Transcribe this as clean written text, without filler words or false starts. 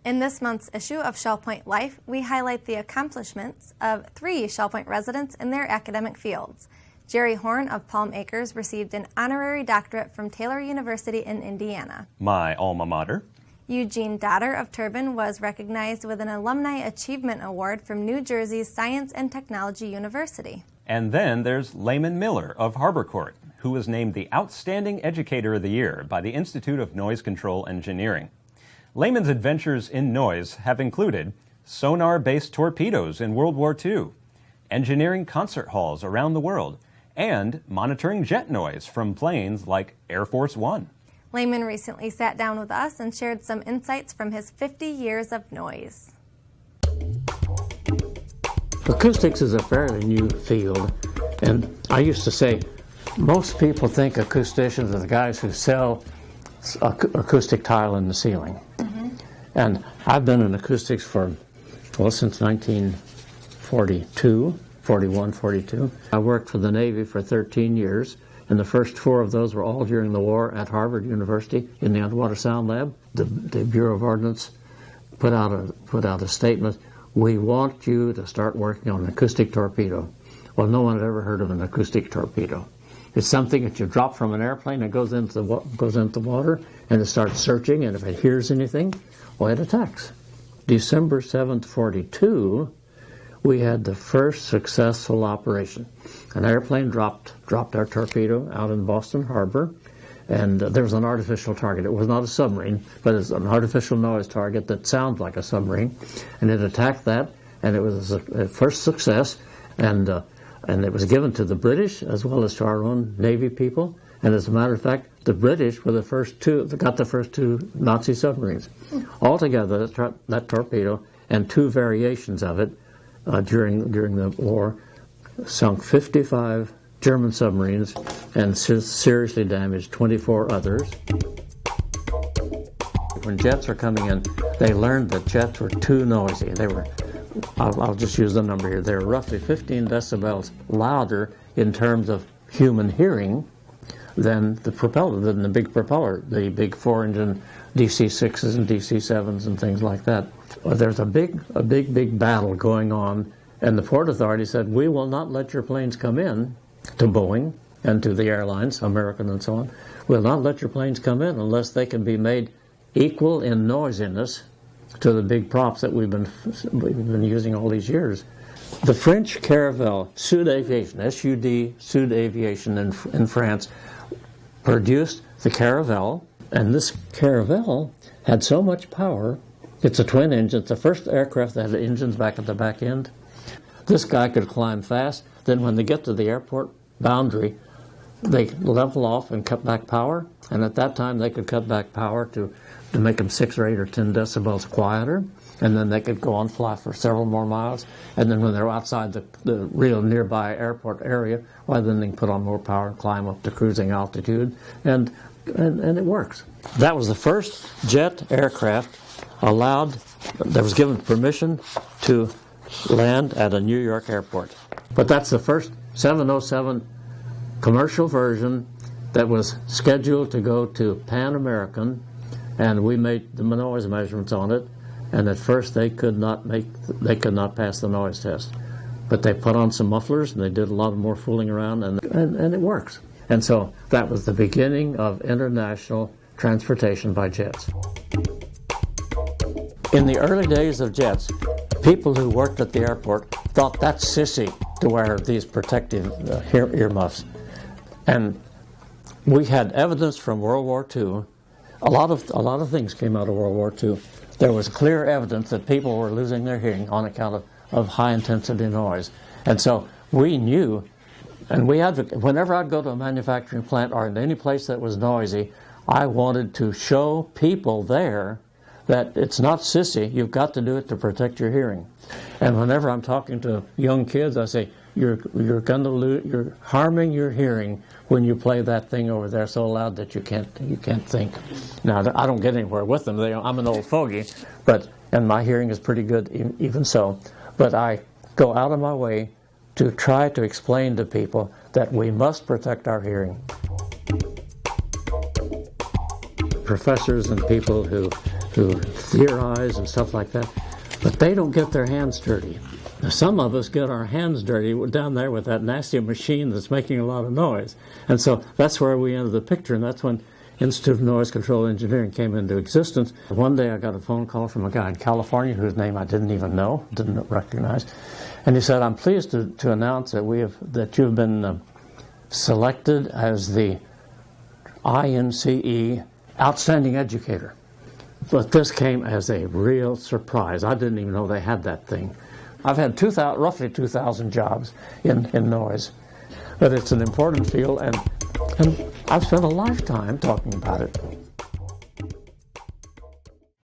In this month's issue of Shell Point Life, we highlight the accomplishments of 3 Shell Point residents in their academic fields. Jerry Horn of Palm Acres received an honorary doctorate from Taylor University in Indiana. My alma mater. Eugene Dodder of Turbin was recognized with an Alumni Achievement Award from New Jersey's Science and Technology University. And then there's Laymon Miller of Harbor Court, who was named the Outstanding Educator of the Year by the Institute of Noise Control Engineering. Laymon's adventures in noise have included sonar-based torpedoes in World War II, engineering concert halls around the world, and monitoring jet noise from planes like Air Force One. Laymon recently sat down with us and shared some insights from his 50 years of noise. Acoustics is a fairly new field, and I used to say most people think acousticians are the guys who sell acoustic tile in the ceiling. And I've been in acoustics since 1942, 41, 42. I worked for the Navy for 13 years, and the first 4 of those were all during the war at Harvard University in the Underwater Sound Lab. The Bureau of Ordnance put out a statement, "We want you to start working on an acoustic torpedo." Well, no one had ever heard of an acoustic torpedo. It's something that you drop from an airplane and goes into the water, and it starts searching, and if it hears anything, well, it attacks. December 7th, 42, we had the first successful operation. An airplane dropped our torpedo out in Boston Harbor, and there was an artificial target. It was not a submarine, but it's an artificial noise target that sounds like a submarine, and it attacked that, and it was a first success, and it was given to the British as well as to our own Navy people. And as a matter of fact, the British were the first 2 that got the first 2 Nazi submarines. Altogether, that torpedo and 2 variations of it during the war sunk 55 German submarines and seriously damaged 24 others. When jets were coming in, they learned that jets were too noisy. I'll just use the number here. They were roughly 15 decibels louder in terms of human hearing than the big propeller, the big 4-engine DC-6s and DC-7s and things like that. Well, there's a big battle going on, and the Port Authority said, "We will not let your planes come in," to Boeing and to the airlines, American and so on. "We'll not let your planes come in unless they can be made equal in noisiness to the big props that we've been using all these years." The French Caravelle, Sud Aviation, SUD, Sud Aviation in France, produced the Caravelle, and this Caravelle had so much power. It's a twin engine. It's the first aircraft that had engines back at the back end. This guy could climb fast. Then when they get to the airport boundary, they level off and cut back power, and at that time they could cut back power to make them 6 or 8 or 10 decibels quieter, and then they could go on fly for several more miles, and then when they're outside the real nearby airport area, well, then they can put on more power and climb up to cruising altitude, and it works. That was the first jet aircraft that was given permission to land at a New York airport. But that's the first 707 commercial version that was scheduled to go to Pan American, and we made the noise measurements on it, and at first they could not pass the noise test. But they put on some mufflers, and they did a lot more fooling around, and it works. And so that was the beginning of international transportation by jets. In the early days of jets, people who worked at the airport thought that's sissy to wear these protective earmuffs. And we had evidence from World War II. A lot of things came out of World War II. There was clear evidence that people were losing their hearing on account of high-intensity noise. And so we knew, and whenever I'd go to a manufacturing plant or in any place that was noisy, I wanted to show people there that it's not sissy. You've got to do it to protect your hearing. And whenever I'm talking to young kids, I say, you're harming your hearing when you play that thing over there so loud that you can't think. Now, I don't get anywhere with them. I'm an old fogey, and my hearing is pretty good even so. But I go out of my way to try to explain to people that we must protect our hearing. Professors and people who to theorize and stuff like that, but they don't get their hands dirty. Now, some of us get our hands dirty down there with that nasty machine that's making a lot of noise. And so that's where we enter the picture, and that's when Institute of Noise Control Engineering came into existence. One day I got a phone call from a guy in California whose name I didn't even know, didn't recognize. And he said, I'm pleased to announce that you have been selected as the INCE Outstanding Educator. But this came as a real surprise. I didn't even know they had that thing. I've had roughly 2,000 jobs in noise, but it's an important field, and I've spent a lifetime talking about it.